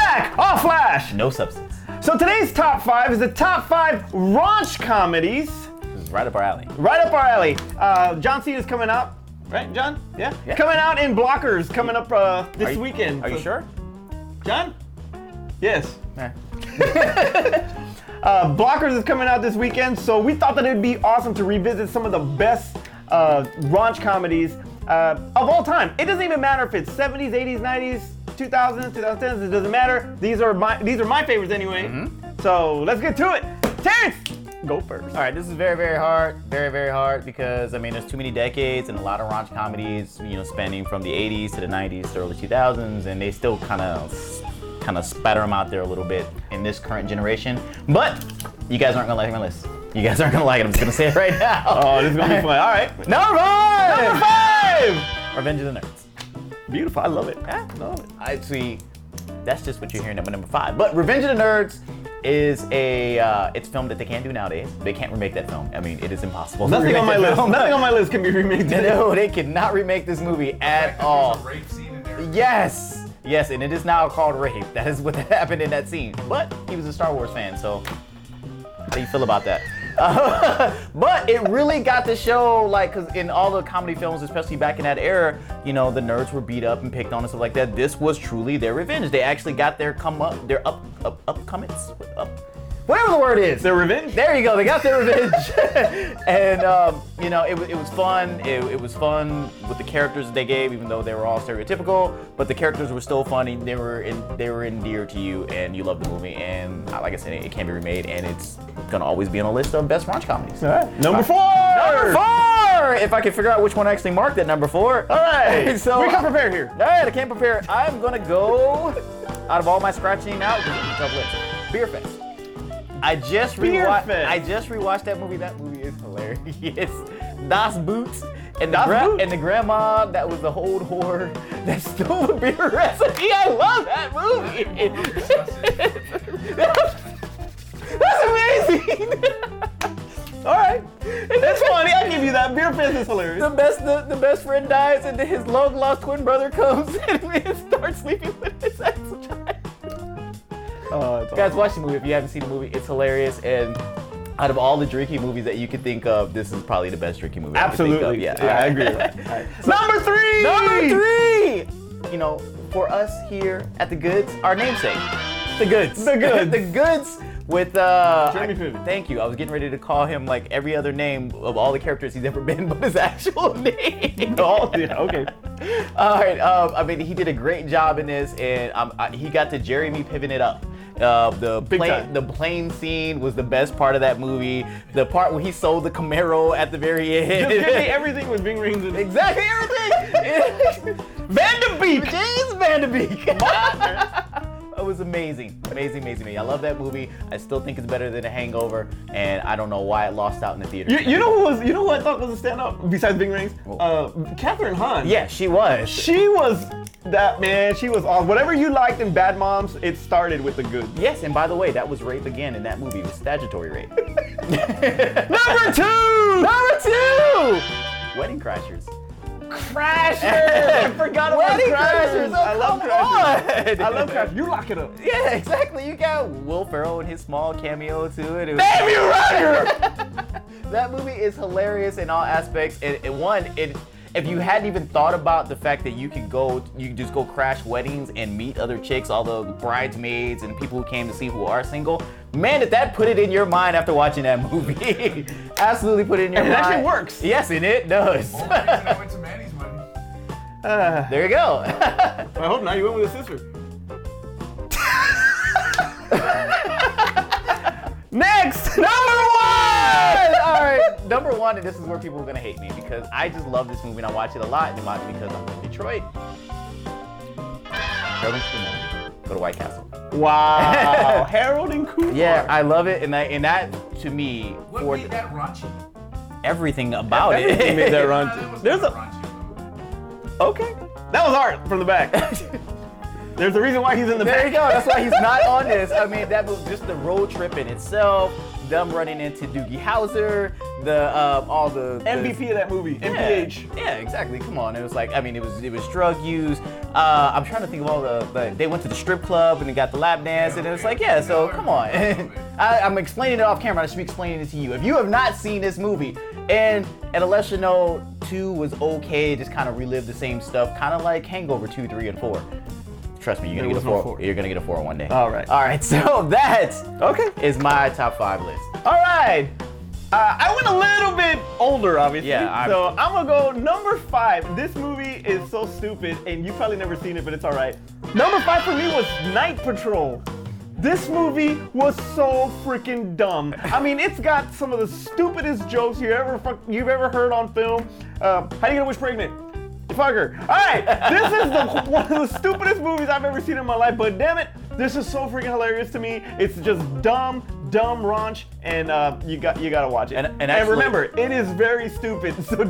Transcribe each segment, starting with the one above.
back! All flash! No substance. So today's top 5 is the top 5 raunch comedies. This is right up our alley. Right up our alley. John Cena's coming out. Right, John? Yeah? Coming out in Blockers coming up this weekend. Are you sure? John? Yes. Blockers is coming out this weekend, so we thought that it would be awesome to revisit some of the best raunch comedies of all time. It doesn't even matter if it's 70s, 80s, 90s, 2000s, 2010s, it doesn't matter. These are my favorites anyway. Mm-hmm. So let's get to it. Terrence, go first. All right, this is very, very hard. Very, very hard because, I mean, there's too many decades and a lot of raunch comedies, you know, spanning from the 80s to the 90s to early 2000s, and they still kind of spatter them out there a little bit in this current generation. But you guys aren't gonna like my list. You guys aren't gonna like it. I'm just gonna say it right now. Oh, this is gonna be fun. All right. Number 5! Number 5! Revenge of the Nerds. Beautiful. I love it. Yeah, love it. I see. That's just what you're hearing number 5. But Revenge of the Nerds is it's a film that they can't do nowadays. They can't remake that film. I mean, it is impossible. Nothing on my list. Nothing on my list can be remade today. No, they cannot remake this movie at all. There's a rape scene in there. Yes. Yes, and it is now called rape. That is what happened in that scene. But he was a Star Wars fan, so how do you feel about that? But it really got the show, like, because in all the comedy films, especially back in that era, you know, the nerds were beat up and picked on and stuff like that. This was truly their revenge. They actually got their whatever the word is. Their revenge? There you go. They got their revenge. And, you know, it was fun. It was fun with the characters that they gave, even though they were all stereotypical. But the characters were still funny. They were endeared to you, and you loved the movie. And like I said, it can't be remade, and it's going to always be on a list of best raunch comedies. All right. Number 4! Number 4! If I can figure out which one actually marked at number 4. All right. So we can prepare here. All right, I can't prepare. I'm going to go, out of all my scratching out, because it's a tough list, Beer Fest. I just rewatched that movie. That movie is hilarious. Das Boots and the grandma that was the old whore that stole the beer recipe. I love that movie. That's amazing. All right, that's funny. I'll give you that. Beer Fest is hilarious. The best friend dies, and then his long lost twin brother comes and starts sleeping with his ex-child. Guys, watch the movie if you haven't seen the movie. It's hilarious, and out of all the drinking movies that you could think of, this is probably the best drinking movie. Absolutely. I could think of. Yeah, I agree with that. Right. So, number 3! Number 3! You know, for us here at the Goods, our namesake, the Goods. The Goods. The Goods with Jeremy Piven. Thank you. I was getting ready to call him like every other name of all the characters he's ever been, but his actual name. Oh, yeah, okay. All right. I mean, he did a great job in this, and he got to Jeremy Piven it up. The plane scene was the best part of that movie. The part where he sold the Camaro at the very end. Just give me everything with Bing Rings in it. Exactly everything. Van de Beek. James Van de Beek. It was amazing. Amazing. I love that movie. I still think it's better than A Hangover, and I don't know why it lost out in the theater. You know who I thought was a stand-up besides Bing Rings? Catherine Hahn. Yeah, she was. She was that, man. She was awesome. Whatever you liked in Bad Moms, it started with the good. Yes, and by the way, that was rape again in that movie. It was statutory rape. Number 2! Number 2! Wedding Crashers. Crashers! I forgot about Wedding Crashers. Crashers. Oh, I love Crashers. I love Crashers. You lock it up. Yeah, exactly. You got Will Ferrell and his small cameo to it. Damn you, Roger! That movie is hilarious in all aspects. If you hadn't even thought about the fact that you could just go crash weddings and meet other chicks, all the bridesmaids and people who came to see who are single, man, did that put it in your mind after watching that movie. Absolutely put it in your mind. And it actually works. Yes, and it does. Only reason I went to Manny's wedding. There you go. I hope not. You went with a sister. Next, number 1! All right, number 1, and this is where people are gonna hate me because I just love this movie and I watch it a lot because I'm from Detroit. Harold and Kumar. Go to White Castle. Wow, Harold and Kumar. Yeah, I love it, and that to me, What made that raunchy? everything about Everything it. made that That raunchy. was There's not a raunchy. okay. That was art from the back. There's a reason why he's in the There back. you go. That's why he's not on this. I mean, that was just the road trip in itself. them running into Doogie Howser, all the MVP of that movie, MPH. Yeah, exactly. Come on, it was like, I mean, it was drug use. I'm trying to think of all they went to the strip club and they got the lap dance, and it was like, yeah. So come on, I'm explaining it off camera. I should be explaining it to you. If you have not seen this movie, and unless you know 2 was okay, just kind of relive the same stuff, kind of like Hangover 2, 3, and 4. Trust me, you're gonna get a 4. You're gonna get a 4 one day. All right. So that is my top 5 list. All right. I went a little bit older, obviously. Yeah. So I'm gonna go number 5. This movie is so stupid, and you've probably never seen it, but it's all right. Number 5 for me was Night Patrol. This movie was so freaking dumb. I mean, it's got some of the stupidest jokes you've ever heard on film. How do you get a witch pregnant? Fuck her. All right, this is one of the stupidest movies I've ever seen in my life, but damn it, this is so freaking hilarious to me. It's just dumb raunch, and you gotta watch it. And actually, remember, it is very stupid. So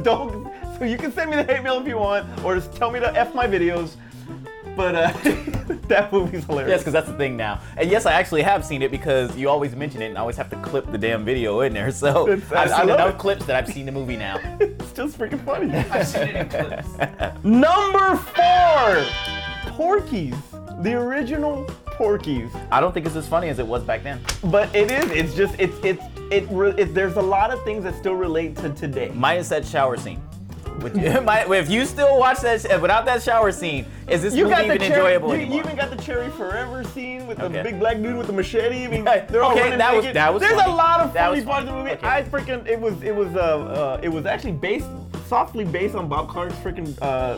you can send me the hate mail if you want, or just tell me to F my videos. But that movie's hilarious. Yes, because that's the thing now. And yes, I actually have seen it because you always mention it, and I always have to clip the damn video in there. So I've seen enough clips that I've seen the movie now. It's just freaking funny. I've seen it in clips. Number 4, Porky's. The original Porky's. I don't think it's as funny as it was back then. But it is. It's just there's a lot of things that still relate to today. Minus that shower scene. If you still watch that without that shower scene, is this movie even enjoyable anymore? You even got the Cherry Forever scene with the big black dude with the machete. I mean, they're all running naked. That was There's funny. a lot of funny parts of the movie. Okay. It was actually softly based on Bob Clark's freaking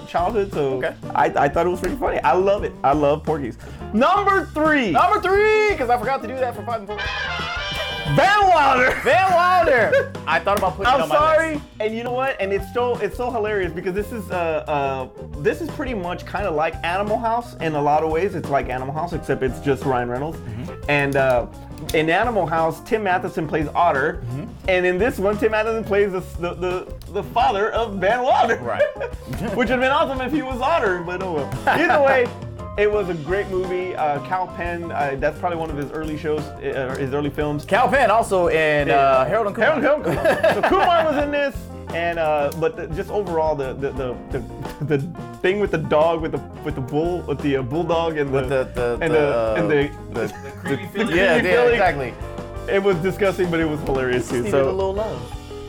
childhood. So I thought it was freaking funny. I love it. I love Porky's. Number 3, because I forgot to do that for 5 and 4. Van Wilder. Van Wilder. I thought about putting it on my list. And you know what? And it's so hilarious because this is pretty much kind of like Animal House in a lot of ways. It's like Animal House except it's just Ryan Reynolds. And in Animal House, Tim Matheson plays Otter, and in this one, Tim Matheson plays the father of Van Wilder. Right. Which would have been awesome if he was Otter, but oh well. Either way. It was a great movie. Cowpens, that's probably one of his early shows, his early films. Cowpens also in Harold and Kumar. Harold and Kumar. So Kumar was in this, and just overall the thing with the dog, with the bull, with the bulldog, and the creepy feeling. Yeah, exactly. It was disgusting, but it was hilarious too. Needed a little love.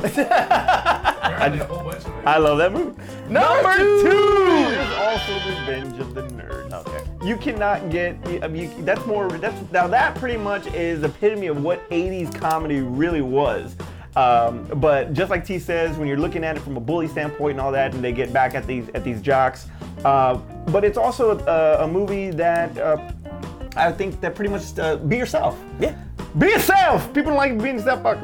Apparently a whole bunch of it. I love that movie. Number 2 is also Revenge of the Nerds. Okay. You cannot get. I mean, now that pretty much is the epitome of what 80s comedy really was. But just like T says, when you're looking at it from a bully standpoint and all that, and they get back at these jocks. But it's also a movie that I think that pretty much be yourself. Yeah. Be yourself. People don't like being yourself. But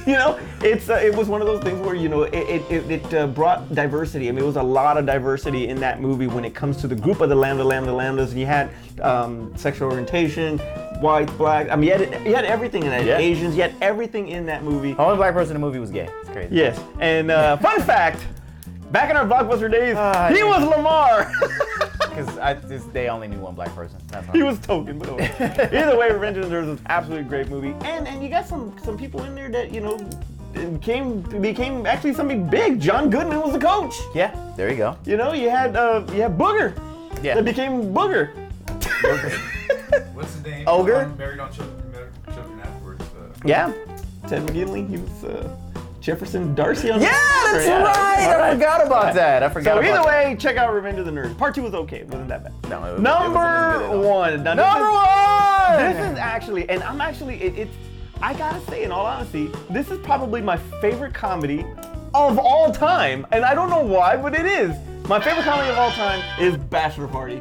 it was one of those things where it brought diversity. I mean, it was a lot of diversity in that movie when it comes to the group of the Lambdas, and you had sexual orientation, white, black. I mean, you had everything in that. Yeah. Asians, you had everything in that movie. The only black person in the movie was gay. It's crazy. Yes, and fun fact. Back in our Blockbuster days, he was Lamar. Because they only knew one black person. He was token, but either way, Revenge of the Nerds was an absolutely great movie. And you got some people in there that, became actually something big. John Goodman was the coach. Yeah, there you go. You had Booger. Yeah. That became Booger. What's his name? Ogre? Married on Children afterwards. Yeah. Ted McGinley, he was Jefferson Darcy on that's right. I forgot about that. So either way, check out Revenge of the Nerds. Part 2 was okay. It wasn't that bad. No, Number 1. Number 1! This is actually, and I'm actually, I gotta say, in all honesty, this is probably my favorite comedy of all time. And I don't know why, but it is. My favorite comedy of all time is Bachelor Party.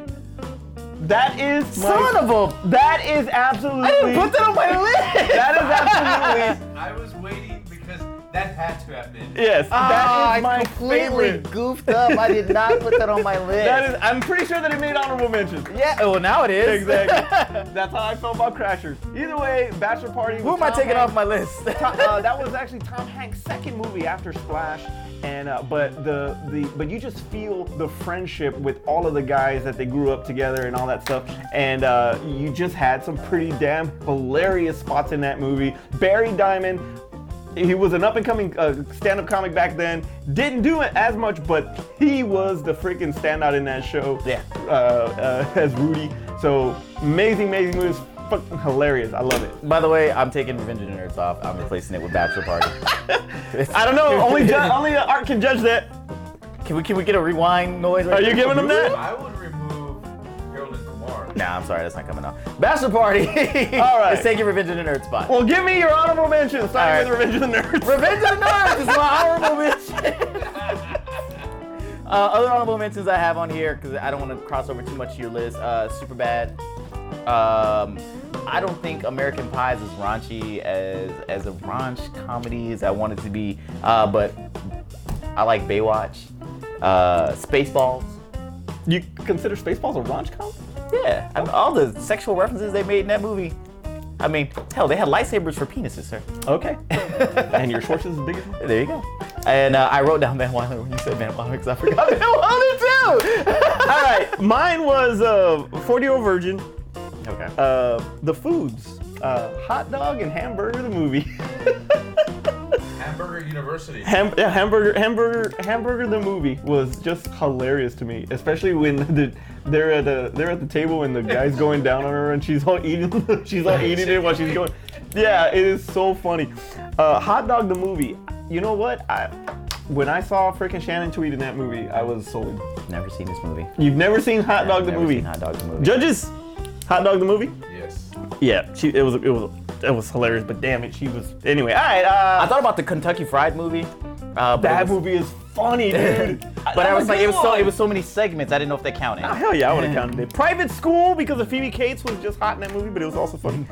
That is That is absolutely. I didn't put that on my list. That is absolutely. I was waiting because That had to have been. Yes, that is my I completely favorite. goofed up. I did not put that on my list. That is, I'm pretty sure that it made honorable mentions. Yeah, well now it is. Exactly. That's how I felt about Crashers. Either way, Bachelor Party. Who am I taking off my list? That was actually Tom Hanks' second movie after Splash, and but you just feel the friendship with all of the guys that they grew up together and all that stuff, and you just had some pretty damn hilarious spots in that movie. Barry Diamond. He was an up-and-coming stand-up comic back then. Didn't do it as much, but he was the freaking standout in that show. Yeah. As Rudy. So amazing movies. Fucking hilarious. I love it. By the way, I'm taking Revenge of the Nerds off. I'm replacing it with Bachelor Party. I don't know. Only Art can judge that. Can we get a rewind noise? Right Are you giving him that? I would remove Harold and Kumar. Nah, I'm sorry, that's not coming out. Bachelor Party. All right. Let's take your Revenge of the Nerd spot. Well, give me your honorable mention. Starting with Revenge of the Nerds. Revenge of the Nerds is my honorable mention. Other honorable mentions I have on here, because I don't want to cross over too much to your list. Superbad. I don't think American Pie is as raunchy as a raunch comedy as I want it to be, but I like Baywatch. Spaceballs. You consider Spaceballs a raunch comedy? Yeah, I mean, all the sexual references they made in that movie. I mean, hell, they had lightsabers for penises, sir. Okay. And your Schwartz is the biggest one? There you go. And I wrote down Van Wilder when you said Van Wilder because I forgot Van Wilder too. All right, mine was 40-Year-Old Virgin. Okay. The Foods, Hot Dog and Hamburger the movie. Hamburger University. Hamburger the movie was just hilarious to me, especially when they're at the table and the guy's going down on her and she's all eating it while she's going. Yeah, it is so funny. Hot Dog the movie. You know what? When I saw freaking Shannon Tweed in that movie, I was sold. Never seen this movie. You've never seen Hot Dog the Never movie? seen Hot Dog the movie. Judges, Hot Dog the movie? Yes. Yeah, it was hilarious, but damn it, she was. Anyway, all right. I thought about the Kentucky Fried movie. That movie is funny, dude. But I was like, it was so many segments. I didn't know if they counted. Oh, hell yeah, I would have counted it. Private School, because of Phoebe Cates was just hot in that movie, but it was also funny.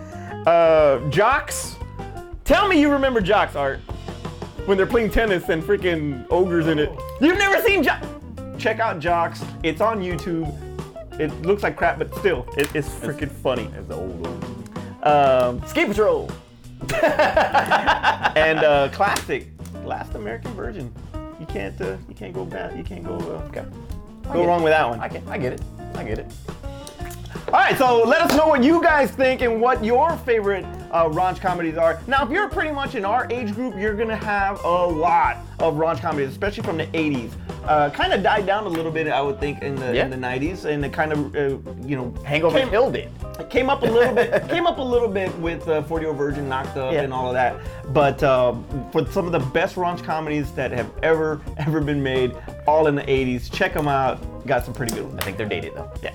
Jocks. Tell me you remember Jocks, Art. When they're playing tennis and freaking ogres in it. You've never seen Jocks? Check out Jocks. It's on YouTube. It looks like crap, but still, it's freaking funny. It's the old. Ski Patrol. And classic, Last American Virgin. You can't go bad. You can't go wrong with that one. I get it. All right, so let us know what you guys think and what your favorite raunch comedies are. Now, if you're pretty much in our age group, you're gonna have a lot of raunch comedies, especially from the 80s. Kind of died down a little bit, I would think, in the 90s, and it kind of Hangover killed it. It came up a little bit with 40-Year-Old Virgin, Knocked Up, and all of that. But for some of the best raunch comedies that have ever been made, all in the 80s, check them out. Got some pretty good ones. I think they're dated though. Yeah.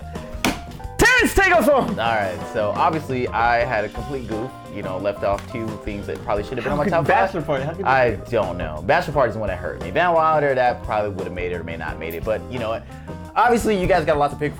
Terrence, take us home. All right, so obviously I had a complete goof. Left off two things that probably should have been on my top five. Bachelor Party. How could I don't know. Bachelor Party is the one that hurt me. Van Wilder, that probably would have made it or may not made it. But you know what? Obviously, you guys got a lot to pick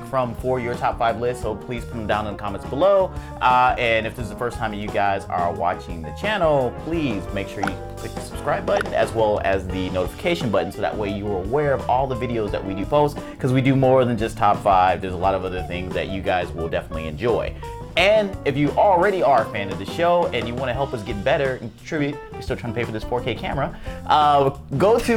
from for your top 5 list. So please put them down in the comments below. And if this is the first time you guys are watching the channel, please make sure you click the subscribe button as well as the notification button, so that way you are aware of all the videos that we do post. Because we do more than just top 5. There's a lot of other things that you guys will definitely enjoy. And if you already are a fan of the show and you want to help us get better and contribute, we're still trying to pay for this 4K camera, go to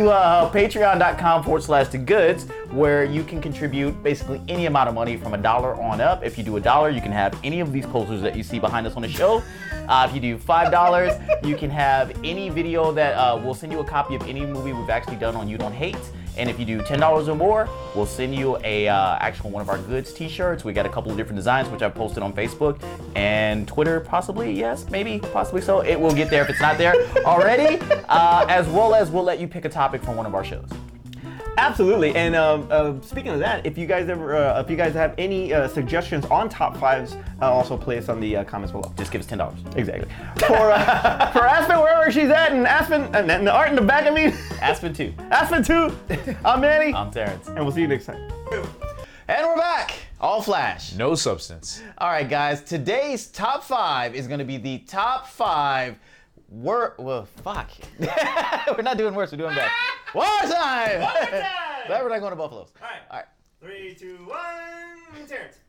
patreon.com/thegoods, where you can contribute basically any amount of money from $1 on up. If you do $1, you can have any of these posters that you see behind us on the show. If you do $5, you can have any video that we'll send you a copy of any movie we've actually done on You Don't Hate. And if you do $10 or more, we'll send you a actual one of our Goods T-shirts. We got a couple of different designs, which I've posted on Facebook and Twitter, possibly. Yes, maybe, possibly so. It will get there if it's not there already. As well as we'll let you pick a topic from one of our shows. Absolutely, and speaking of that, if you guys have any suggestions on top 5s, also place on the comments below. Just give us $10. Exactly. For Aspen, wherever she's at, and Aspen, and the Art in the back of me. Aspen 2. Aspen 2. I'm Manny. I'm Terrence. And we'll see you next time. And we're back. All flash. No substance. All right, guys. Today's top 5 is going to be the top 5 Well, fuck. We're not doing worse. We're doing bad. War time! One more time! That we're not going to Buffaloes. All right. 3, 2, 1. Terrence.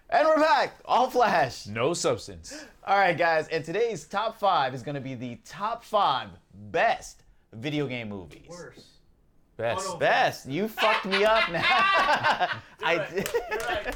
And we're back. All flash. No substance. All right, guys. And today's top 5 is going to be the top 5 best video game movies. Worse. Best. Oh, no. Best. You fucked me up now. You're right.